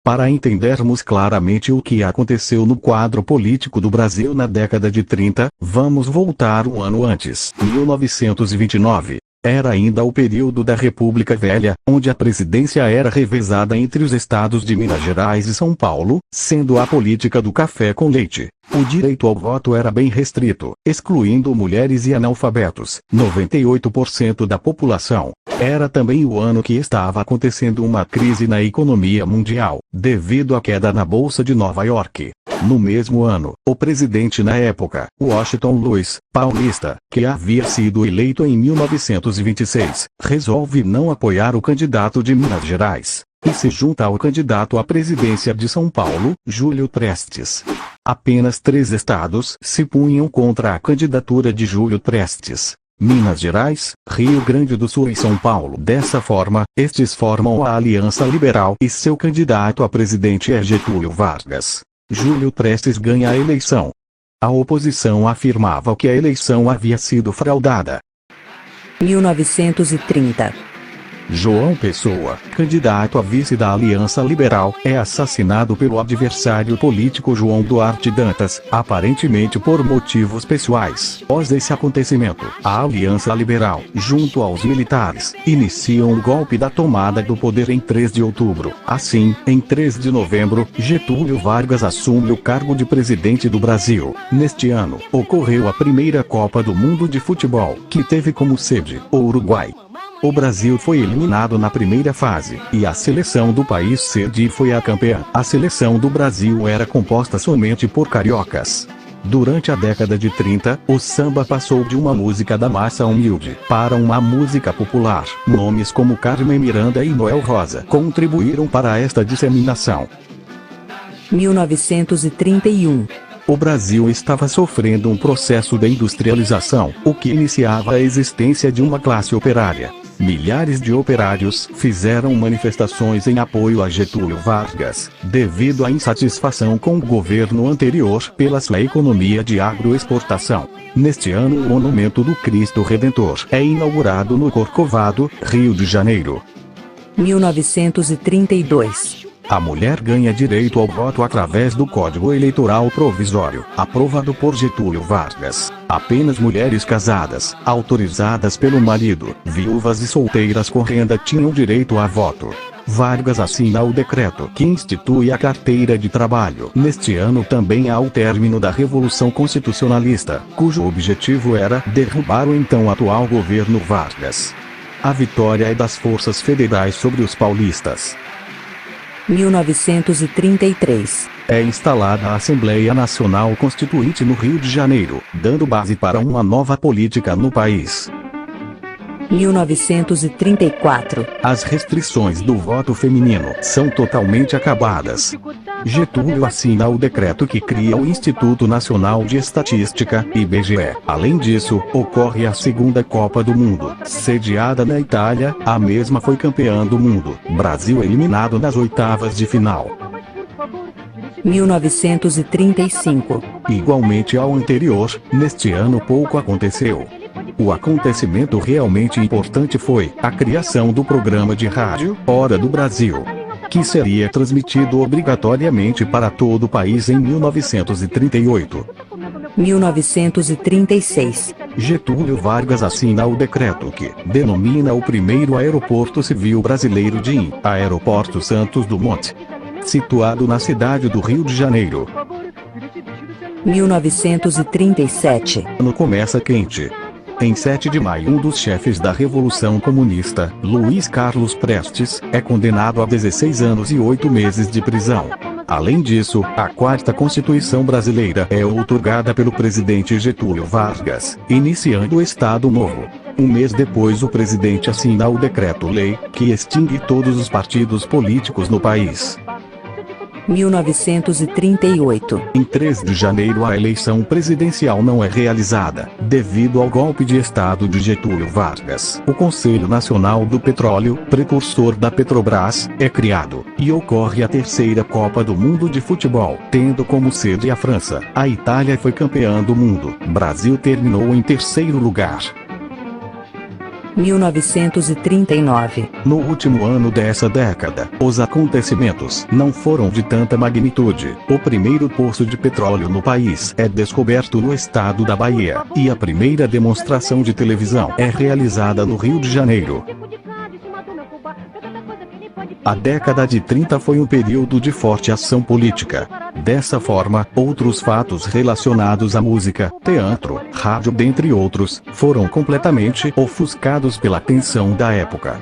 Para entendermos claramente o que aconteceu no quadro político do Brasil na década de 30, vamos voltar um ano antes, 1929. Era ainda o período da República Velha, onde a presidência era revezada entre os estados de Minas Gerais e São Paulo, sendo a política do café com leite. O direito ao voto era bem restrito, excluindo mulheres e analfabetos, 98% da população. Era também o ano que estava acontecendo uma crise na economia mundial, devido à queda na Bolsa de Nova York. No mesmo ano, o presidente na época, Washington Luiz, paulista, que havia sido eleito em 1926, resolve não apoiar o candidato de Minas Gerais, e se junta ao candidato à presidência de São Paulo, Júlio Prestes. Apenas 3 estados se punham contra a candidatura de Júlio Prestes: Minas Gerais, Rio Grande do Sul e São Paulo. Dessa forma, estes formam a Aliança Liberal e seu candidato a presidente é Getúlio Vargas. Júlio Prestes ganha a eleição. A oposição afirmava que a eleição havia sido fraudada. 1930. João Pessoa, candidato a vice da Aliança Liberal, é assassinado pelo adversário político João Duarte Dantas, aparentemente por motivos pessoais. Após esse acontecimento, a Aliança Liberal, junto aos militares, iniciam o golpe da tomada do poder em 3 de outubro. Assim, em 3 de novembro, Getúlio Vargas assume o cargo de presidente do Brasil. Neste ano, ocorreu a primeira Copa do Mundo de Futebol, que teve como sede o Uruguai. O Brasil foi eliminado na primeira fase, e a seleção do país sede foi a campeã. A seleção do Brasil era composta somente por cariocas. Durante a década de 30, o samba passou de uma música da massa humilde para uma música popular. Nomes como Carmen Miranda e Noel Rosa contribuíram para esta disseminação. 1931. O Brasil estava sofrendo um processo de industrialização, o que iniciava a existência de uma classe operária. Milhares de operários fizeram manifestações em apoio a Getúlio Vargas, devido à insatisfação com o governo anterior pela sua economia de agroexportação. Neste ano, o Monumento do Cristo Redentor é inaugurado no Corcovado, Rio de Janeiro. 1932. A mulher ganha direito ao voto através do Código Eleitoral Provisório, aprovado por Getúlio Vargas. Apenas mulheres casadas, autorizadas pelo marido, viúvas e solteiras com renda tinham direito a voto. Vargas assina o decreto que institui a carteira de trabalho. Neste ano também há o término da Revolução Constitucionalista, cujo objetivo era derrubar o então atual governo Vargas. A vitória é das forças federais sobre os paulistas. 1933. É instalada a Assembleia Nacional Constituinte no Rio de Janeiro, dando base para uma nova política no país. 1934. As restrições do voto feminino são totalmente acabadas. Getúlio assina o decreto que cria o Instituto Nacional de Estatística, IBGE. Além disso, ocorre a segunda Copa do Mundo, sediada na Itália. A mesma foi campeã do mundo. Brasil eliminado nas oitavas de final. 1935. Igualmente ao anterior, neste ano pouco aconteceu. O acontecimento realmente importante foi a criação do programa de rádio Hora do Brasil, que seria transmitido obrigatoriamente para todo o país em 1938. 1936. Getúlio Vargas assina o decreto que denomina o primeiro aeroporto civil brasileiro de Aeroporto Santos Dumont, situado na cidade do Rio de Janeiro. 1937. O ano começa quente. Em 7 de maio, um dos chefes da Revolução Comunista, Luiz Carlos Prestes, é condenado a 16 anos e 8 meses de prisão. Além disso, a 4ª Constituição Brasileira é outorgada pelo presidente Getúlio Vargas, iniciando o Estado Novo. Um mês depois, o presidente assina o Decreto-Lei, que extingue todos os partidos políticos no país. 1938. Em 3 de janeiro a eleição presidencial não é realizada, devido ao golpe de Estado de Getúlio Vargas. O Conselho Nacional do Petróleo, precursor da Petrobras, é criado, e ocorre a terceira Copa do Mundo de Futebol, tendo como sede a França. A Itália foi campeã do mundo. Brasil terminou em terceiro lugar. 1939. No último ano dessa década, os acontecimentos não foram de tanta magnitude. O primeiro poço de petróleo no país é descoberto no estado da Bahia, e a primeira demonstração de televisão é realizada no Rio de Janeiro. A década de 30 foi um período de forte ação política. Dessa forma, outros fatos relacionados à música, teatro, rádio, dentre outros, foram completamente ofuscados pela tensão da época.